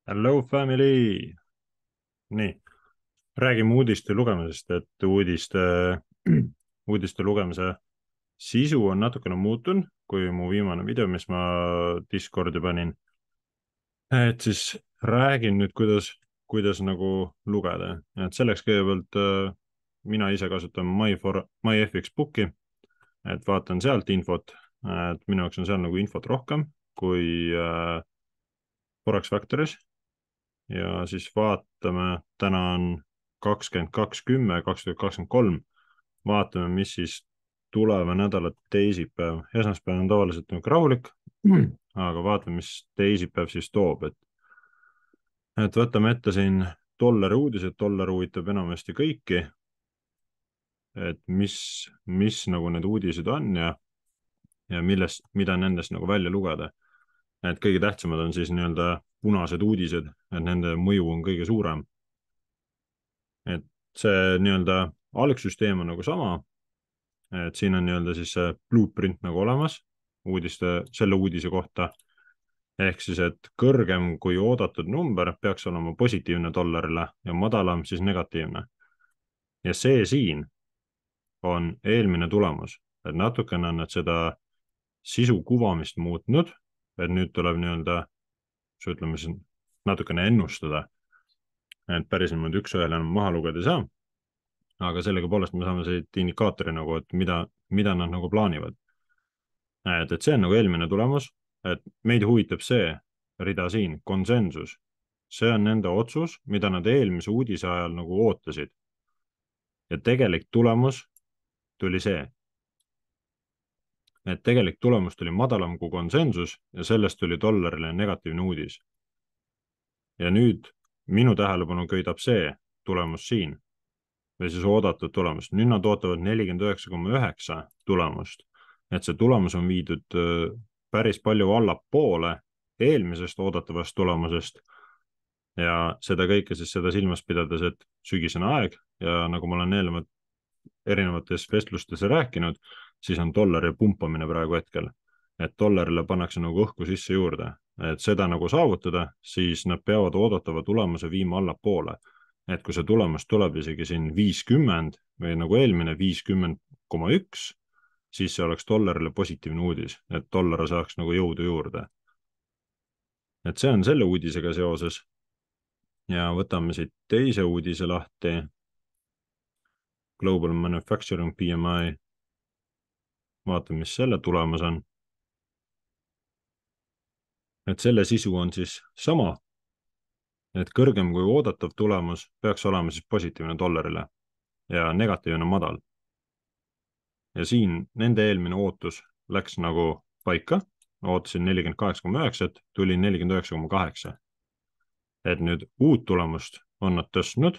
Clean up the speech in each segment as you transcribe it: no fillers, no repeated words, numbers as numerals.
Hello family! Nii, räägime uudiste lugemisest, et uudiste lugemise sisu on natukene muutunud, kui mu viimane video, mis ma Discordi panin. Et siis räägin nüüd, kuidas nagu lugeda. Et selleks kõigepealt mina ise kasutan MyFX Booki, et vaatan sealt infot, et minu jaoks on seal nagu infot rohkem kui Forex Factoris. Ja siis vaatame, täna on 22.10.2023. Vaatame, mis siis tuleva nädala teisipäev. Esmaspäev on tavaliselt nagu rahulik, aga vaatame, mis teisipäev siis toob. Et võtame ette siin dollari uudised, dollar huvitab enamasti kõiki. Et mis nagu need uudised on ja mida nendest nagu välja lugeda. Et kõige tähtsamad on siis nii-öelda punased uudised, et nende mõju on kõige suurem. Et see nii-öelda algsüsteem on nagu sama, et siin on nii-öelda siis see blueprint nagu olemas selle uudise kohta, ehk siis, et kõrgem kui oodatud number peaks olema positiivne dollarile ja madalam siis negatiivne. Ja see siin on eelmine tulemus, et natukene on nad seda sisu kuvamist muutnud, et nüüd tuleb nii-öelda, ütleme siis natukene ennustada, et päris niimoodi üks-ühele enam maha lugeda ei saa, aga sellega poolest me saame siit indikaatori nagu, et mida nad nagu plaanivad. Et see on nagu eelmine tulemus, et meid huvitab see rida siin, konsensus. See on nende otsus, mida nad eelmise uudise ajal nagu ootasid. Ja tegelik tulemus tuli see. Et tegelik tulemus tuli madalam kui konsensus ja sellest tuli dollarile negatiivne uudis. Ja nüüd minu tähelepanu köidab see tulemus siin, või siis oodatud tulemus. Nüüd nad ootavad 49,9 tulemust, et see tulemus on viidud päris palju allapoole eelmisest oodatavast tulemusest ja seda kõike siis seda silmas pidades, et sügisene aeg ja nagu ma olen erinevates vestlustes rääkinud, siis on dollari pumpamine praegu hetkel, et dollarile pannakse nagu õhku sisse juurde, et seda nagu saavutada, siis nad peavad oodatava tulemuse viima allapoole. Et kui see tulemus tuleb isegi siin 50 või nagu eelmine 50,1, siis see oleks dollarile positiivne uudis, et dollar saaks nagu jõudu juurde. Et see on selle uudisega seoses. Ja võtame siit teise uudise lahti. Global Manufacturing PMI. Vaatame, mis selle tulemus on. Et selle sisu on siis sama, et kõrgem kui oodatav tulemus peaks olema siis positiivne dollarile ja negatiivne madal. Ja siin nende eelmine ootus läks nagu paika, ootasin 48,9, tuli 49,8. Et nüüd uut tulemust on nad tõstnud,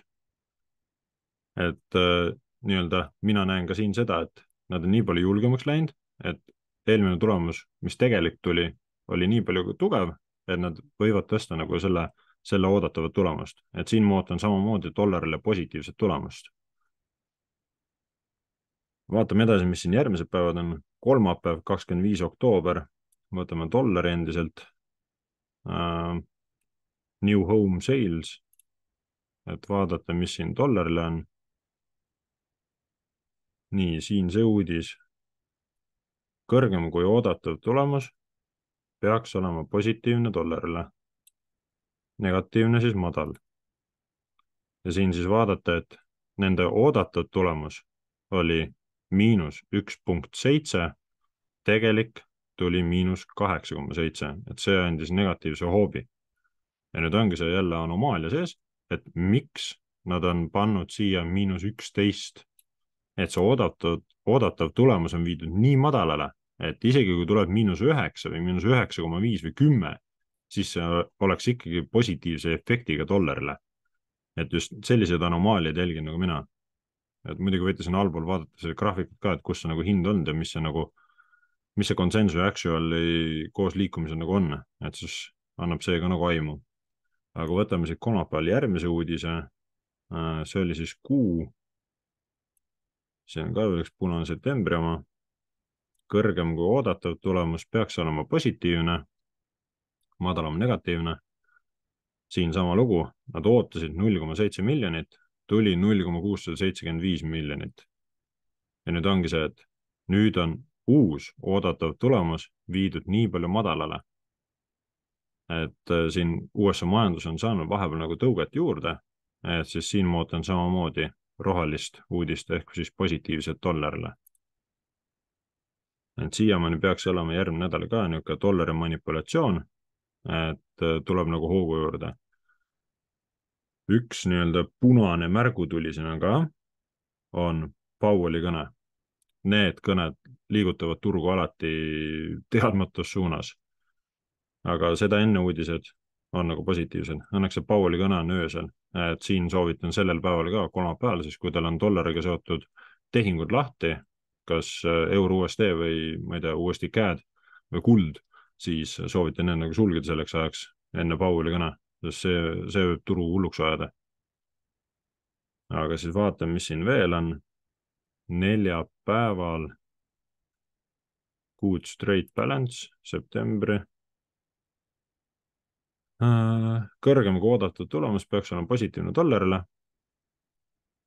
et nii-öelda mina näen ka siin seda, et nad on nii palju julgemaks läinud, et eelmine tulemus, mis tegelikult tuli, oli nii palju tugev, et nad võivad tõsta nagu selle oodatavat tulemust. Et siin ma ootan samamoodi dollarile positiivset tulemust. Vaatame edasi, mis siin järgmised päevad on. Kolmapäev, 25. oktoober. Võtame dollari endiselt. New home sales. Et vaadata, mis siin dollarile on. Nii, siin see uudis. Kõrgem kui oodatav tulemus peaks olema positiivne dollarile. Negatiivne siis madal. Ja siin siis vaadata, et nende oodatud tulemus oli -1,7, tegelik tuli -8,7, et see andis negatiivse hoobi. Ja nüüd ongi see jälle anomaalia sees, et miks nad on pannud siia -11, et see oodatav tulemus on viidud nii madalale, et isegi kui tuleb -9 või -9,5 või 10, siis see oleks ikkagi positiivse efektiga dollarile. Et just sellised anomaaliad jälgin nagu mina. Et muidugi võite siin allpool vaadata selle graafikut ka, et kus see nagu hind on ja mis see konsensus ja actuali koos liikumisel nagu on, et siis annab see ka nagu aimu. Aga võtame siit kolmapäeval järgmise uudise, see oli siis kuu, see on ka üks punane septembri oma, kõrgem kui oodatav tulemus peaks olema positiivne, madalam negatiivne, siin sama lugu, nad ootasid 0,7 miljonit, tuli 0,675 miljonit. Ja nüüd ongi see, et nüüd on uus oodatav tulemus viidud nii palju madalale, et siin USA majandus on saanud vahepeal nagu tõuget juurde, et siis siin ma ootan samamoodi rohelist uudist ehk siis positiivset dollarile. Et siiamaani peaks olema järgmine nädal ka niisugune dollari manipulatsioon, et tuleb nagu hoogu juurde. Üks nii-öelda punane märgutuli sinna ka on Powelli kõne. Need kõned liigutavad turgu alati teadmatus suunas. Aga seda enne uudised on nagu positiivsed. Õnneks see Powelli kõne on öösel, et siin soovitan sellel päeval ka kolmapäeval, siis kui tal on dollariga seotud tehingud lahti, kas euro USD või ma ei tea, USD CAD või kuld, siis soovitan need nagu sulgeda selleks ajaks enne Powelli kõne, sest see võib turu hulluks ajada. Aga siis vaatame, mis siin veel on. Neljapäeval good straight balance, septembri. Kõrgem kui oodatud tulemus peaks olema positiivne dollarile.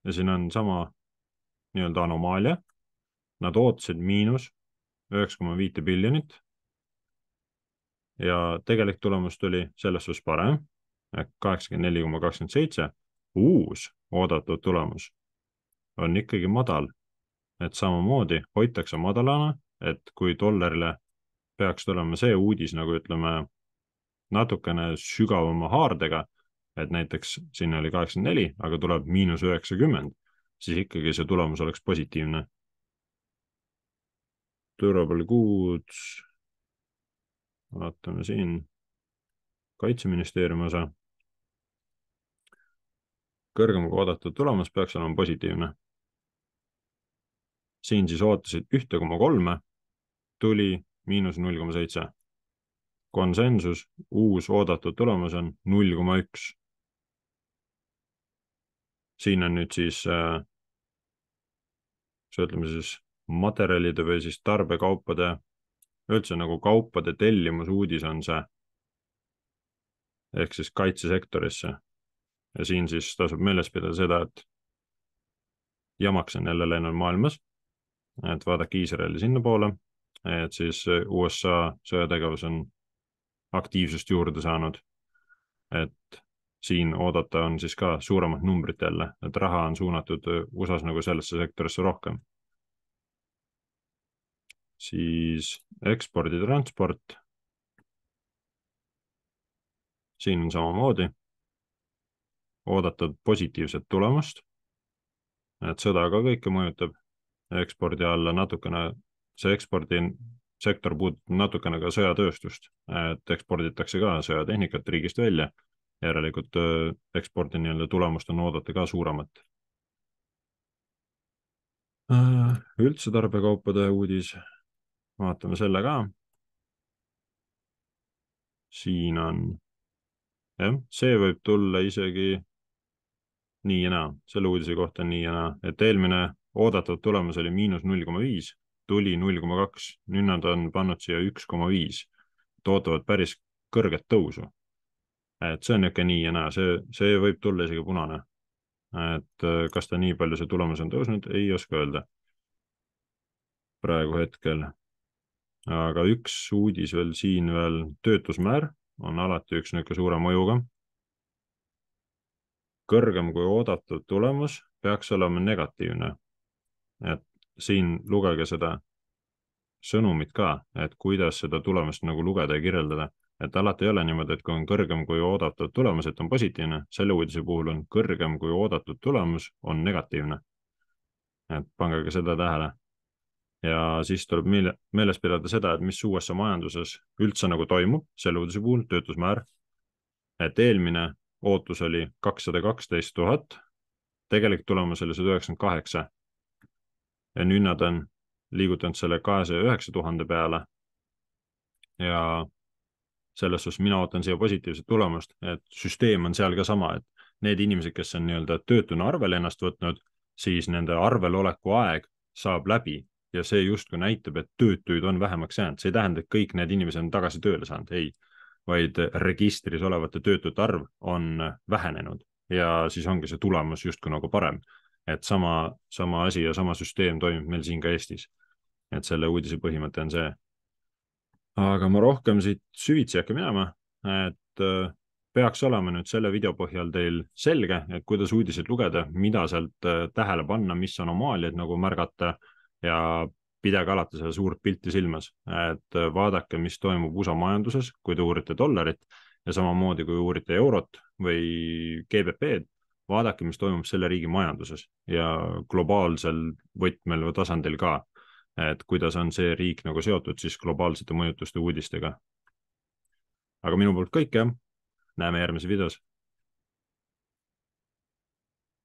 Ja siin on sama nii-öelda anomaalia. Nad ootasid miinus 9,5 biljonit. Ja tegelik tulemus tuli selles suhtes parem, 84,27. Uus oodatud tulemus on ikkagi madal, et samamoodi hoitakse madalana, et kui dollarile peaks tulema see uudis, nagu ütleme, natukene sügavama haardega, et näiteks siin oli 84, aga tuleb miinus 90, siis ikkagi see tulemus oleks positiivne. Durable goods, vaatame siin Kaitseministeeriumi osa. Kõrgem kui oodatud tulemus peaks olema positiivne. Siin siis ootasid 1,3, tuli miinus 0,7. Konsensus, uus oodatud tulemus on 0,1. Siin on nüüd siis, ütleme siis materjalide või siis tarbekaupade, üldse nagu kaupade tellimus uudis on see, ehk siis kaitsesektorisse. Ja siin siis tasub meeles pidada seda, et jamaks on jälle läinud maailmas, et vaadake Iisraeli sinna poole, et siis USA sõjategevus on aktiivsust juurde saanud, et siin oodata on siis ka suuremad numbrid jälle, et raha on suunatud USAs nagu sellesse sektorisse rohkem. Siis eksporditransport. Siin on samamoodi oodatud positiivset tulemust, et sõda ka kõike mõjutab ekspordi alla natukene, see ekspordisektor puudutab natukene ka sõjatööstust, et eksporditakse ka sõjatehnikat riigist välja, järelikult ekspordi nii-öelda tulemust on oodata ka suuremat. Üldse tarbekaupade uudis, vaatame selle ka. Siin on, jah, see võib tulla isegi nii ja naa, selle uudise kohta nii ja naa, et eelmine oodatud tulemus oli miinus 0,5, tuli 0,2, nüüd nad on pannud siia 1,5, ootavad päris kõrget tõusu. Et see on ikka nii ja naa, see võib tulla isegi punane. Et kas ta nii palju see tulemus on tõusnud, ei oska öelda praegu hetkel. Aga üks uudis veel siin veel, töötusmäär on alati üks niisugune suure mõjuga. Kõrgem kui oodatud tulemus peaks olema negatiivne. Et siin lugege seda sõnumit ka, et kuidas seda tulemust nagu lugeda ja kirjeldada. Et alati ei ole niimoodi, et kui on kõrgem kui oodatud tulemus, et on positiivne, selle uudise puhul on kõrgem kui oodatud tulemus on negatiivne. Et pange ka seda tähele. Ja siis tuleb meeles pidada seda, et mis USA majanduses üldse nagu toimub, selle uudise puhul töötusmäär, et eelmine ootus oli 212 000, tegelik tulemus oli 198 ja nüüd nad on liigutanud selle 209 000 peale ja selles suhtes mina ootan siia positiivset tulemust, et süsteem on seal ka sama, et need inimesed, kes on nii-öelda töötuna arvel ennast võtnud, siis nende arveloleku aeg saab läbi ja see justkui näitab, et töötuid on vähemaks jäänud. See ei tähenda, et kõik need inimesed on tagasi tööle saanud, ei. vaid registris olevate töötute arv on vähenenud ja siis ongi see tulemus justkui nagu parem. Et sama asi ja sama süsteem toimib meil siin ka Eestis. Et selle uudise põhimõte on see. Aga ma rohkem siit süvitsi äkki minema, et peaks olema nüüd selle video põhjal teil selge, et kuidas uudiseid lugeda, mida sealt tähele panna, mis anomaaliaid nagu märgata ja pidage alati seda suurt pilti silmas, et vaadake, mis toimub USA majanduses, kui te uurite dollarit ja samamoodi, kui uurite eurot või GBP-d, vaadake, mis toimub selle riigi majanduses ja globaalsel võtmel või tasandil ka, et kuidas on see riik nagu seotud siis globaalsete mõjutuste uudistega. Aga minu poolt kõik, jah. Näeme järgmises videos.